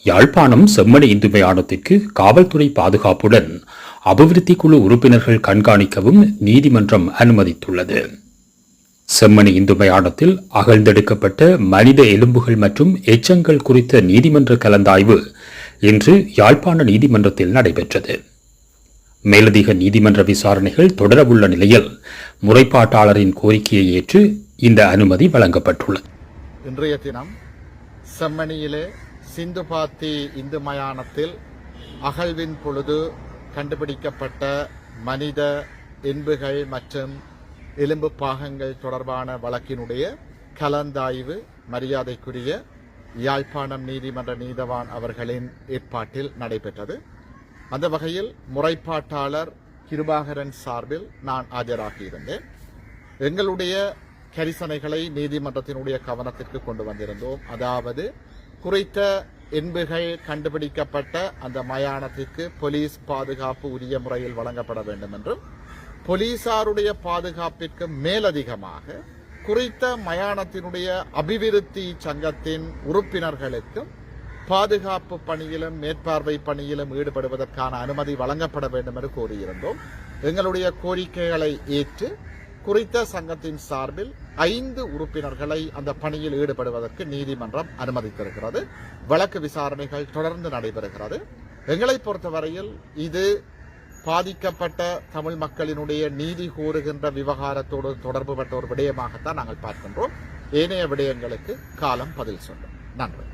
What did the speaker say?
யாழ்ப்பாணம் செம்மணி இந்து மயானத்திற்கு காவல்துறை பாதுகாப்புடன் அபிவிருத்தி குழு உறுப்பினர்கள் கண்காணிக்கவும் நீதிமன்றம் அனுமதித்துள்ளது. செம்மணி இந்து மயானத்தில் அகழ்ந்தெடுக்கப்பட்ட மனித எலும்புகள் மற்றும் எச்சங்கள் குறித்த நீதிமன்ற கலந்தாய்வு இன்று யாழ்ப்பாண நீதிமன்றத்தில் நடைபெற்றது. மேலதிக நீதிமன்ற விசாரணைகள் தொடரவுள்ள நிலையில் முறைப்பாட்டாளரின் கோரிக்கையை ஏற்று இந்த அனுமதி வழங்கப்பட்டுள்ளது. இன்றைய தினம் செம்மணியிலே சிந்துபாத்தி இந்து மயானத்தில் அகழ்வின் பொழுது கண்டுபிடிக்கப்பட்ட மனித எலும்புகள் மற்றும் எலும்பு பாகங்கள் தொடர்பான வழக்கினுடைய கலந்தாய்வு மரியாதைக்குரிய யாழ்ப்பாணம் நீதிமன்ற நீதவான் அவர்களின் ஏற்பாட்டில் நடைபெற்றது. அந்த வகையில் முறைப்பாட்டாளர் கிருபாகரன் சார்பில் நான் ஆஜராகியிருந்தேன். எங்களுடைய கரிசனைகளை நீதிமன்றத்தினுடைய கவனத்திற்கு கொண்டு வந்திருந்தோம். அதாவது குறித்த எலும்புகள் கண்டுபிடிக்கப்பட்ட அந்த மயானத்திற்கு போலீஸ் பாதுகாப்பு உரிய முறையில் வழங்கப்பட வேண்டும் என்றும், போலீசாருடைய பாதுகாப்பிற்கு மேலதிகமாக குறித்த மயானத்தினுடைய அபிவிருத்தி சங்கத்தின் உறுப்பினர்களுக்கும் பாதுகாப்பு பணியிலும் மேற்பார்வை பணியிலும் ஈடுபடுவதற்கான அனுமதி வழங்கப்பட வேண்டும் என்று கோரியிருந்தோம். எங்களுடைய கோரிக்கைகளை ஏற்று குறித்த சங்கத்தின் சார்பில் 5 உறுப்பினர்களை அந்த பணியில் ஈடுபடுவதற்கு நீதிமன்றம் அனுமதித்திருக்கிறது. வழக்கு விசாரணைகள் தொடர்ந்து நடைபெறுகிறது. எங்களை பொறுத்தவரையில் இது பாதிக்கப்பட்ட தமிழ் மக்களினுடைய நீதி கோருகின்ற விவகாரத்தோடு தொடர்புபட்ட ஒரு விடயமாகத்தான் நாங்கள் பார்க்கின்றோம். ஏனைய விடயங்களுக்கு காலம் பதில் சொல்லும். நன்றி.